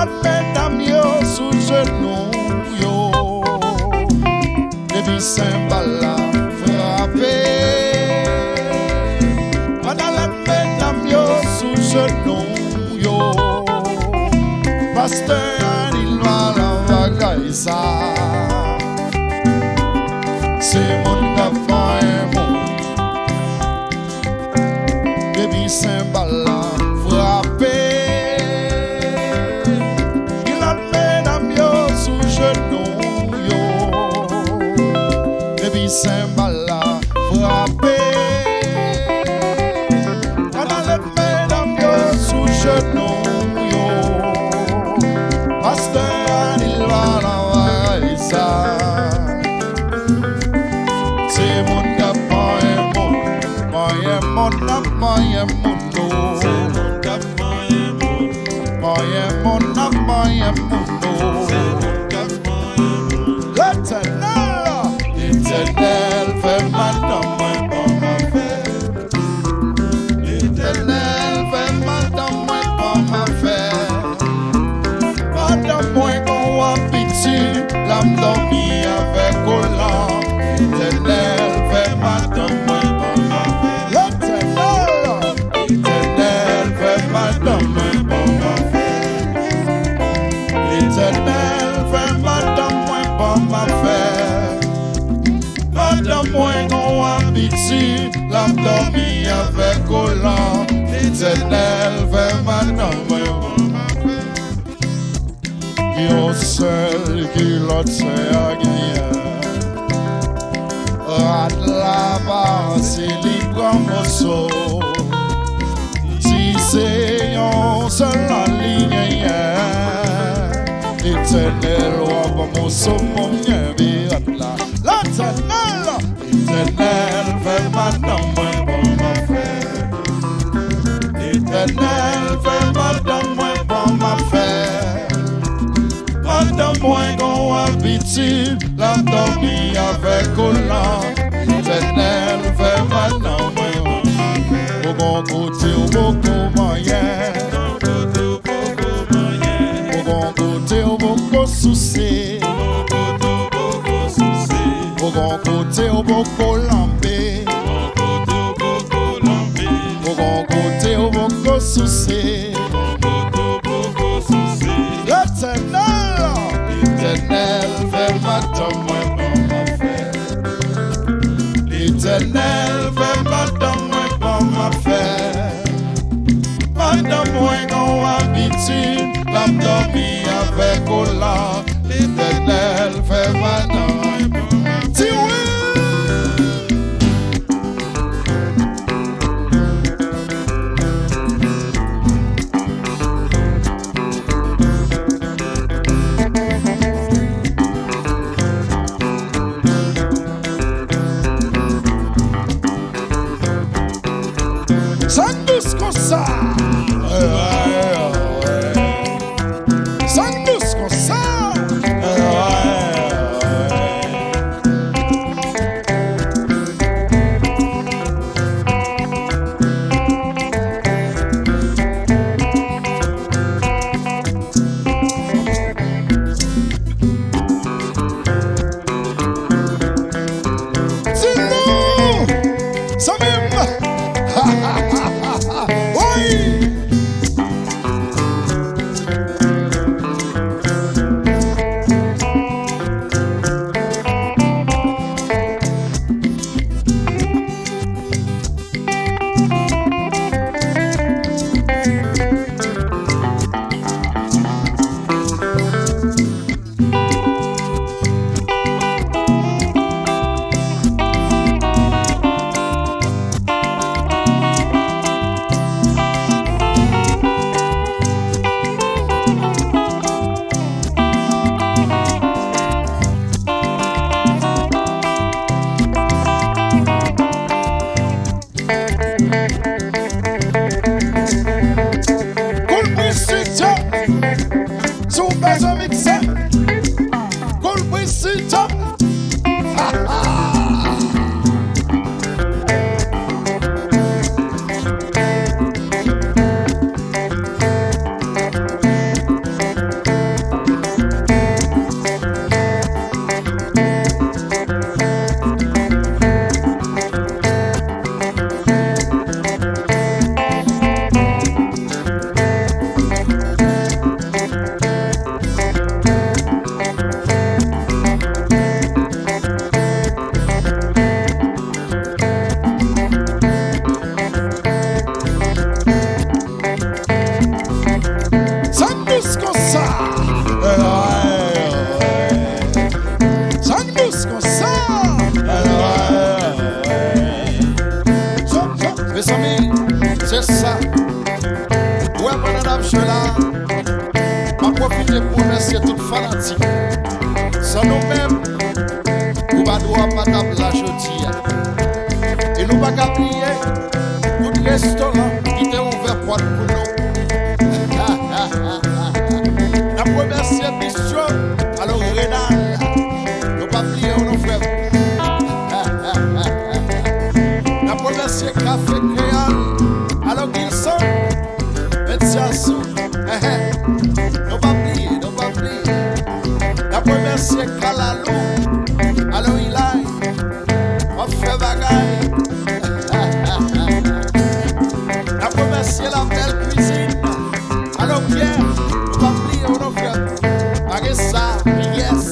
a mesdames yo sous genou yo. Depuis cymbale la frappé. Pendant la mesdames yo sous genou yo. Pasteur il va la bagaille ça. C'est mon affaire mon. Depuis cymbale la frappé. Il a mesdames yo sous genou yo. Depuis cymbale la frappé. Pendant les mesdames yo sous genou yo. Pasteur il va la ça. C'est mon gars moyen moyen mundo. Moyen mundo. L'éternel fait madame moi pour ma fête. L'éternel fait madame moi pour ma fête. Madame moi qu'on habitue, l'âme dormie avec Collant. L'éternel fait madame moi pour ma fête. L'éternel fait madame moi pour ma fête. L'éternel fait madame moi pour ma fête. Madame moi qu'on habitue, l'âme dormie avec Collant. L'éternel fait madame moi pour ma fête. Yo seul qui l'autre c'est à gagner. Rat là-bas, c'est libre morceau. Si c'est un seul en ligne, l'éternel roi mon saumon vient là. L'éternel fait madame moi pour ma fête. L'éternel fait madame moi pour ma fête. Madame moi qu'on habitue, l'âme dormie avec Collant. L'éternel fait madame moi pour ma fête. Au bon côté, au beaucoup moyen. Au bon côté, au beaucoup souci. Au bon côté, au beaucoup lambé. Au bon côté, au beaucoup souci. L'éternel fait madame moi pour ma fête. L'éternel fait madame moi pour ma fête. Madame moi qu'on habitue, l'âme dormie avec Collant. L'éternel fait madame moi pour ma fête. Sangus comme ça. Sangus comme ça. profiter pour remercier tout fanatique. Sans nous-mêmes, nous ne devons pas taper la chaudière. Et nous ne pouvons pas oublier tout restaurant qui était ouvert pour nous. Nous remercions Bistro, alors Rénal, nous ne pouvons pas oublier nos frères. Nous remercions Café Créole, alors Gilson, Metziassou. Nous pas oublier, nous pas oublier. La première c'est Kalalou. Alors il a on fait bagaille. La première c'est la belle cuisine. Alors Pierre, nous pas oublier, on nous fait. Marissa, yes.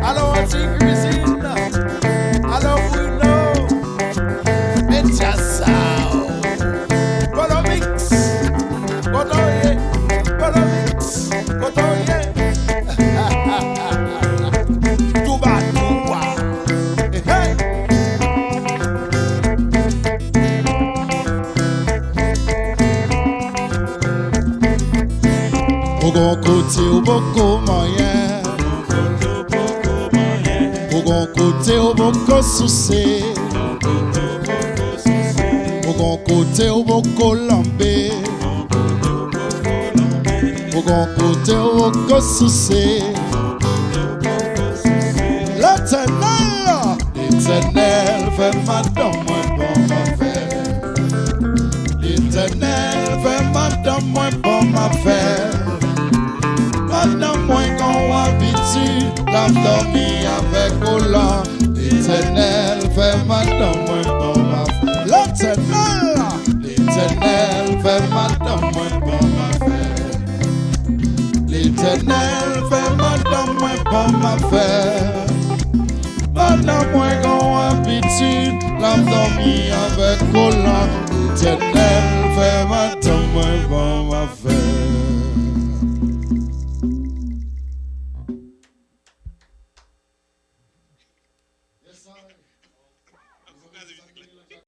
Alors anti-cuisine. Alors Bruno. Metziassou. Au bon côté, au beaucoup moyen. Au bon côté, au beaucoup souci. Au bon côté, au beaucoup lambé. Au bon côté, au beaucoup souci. L'Éternel fait madame moi bon ma faire. L'Éternel fait madame moi bon ma faire. Madame moi qu'on habitude la dormir avec Ola. L'Éternel fait madame moi bon ma faire. L'Éternel fait madame moi bon ma faire. L'Éternel fait madame moi bon ma faire. Madame moi qu'on habitude la dormir avec Ola. L'Éternel fait madame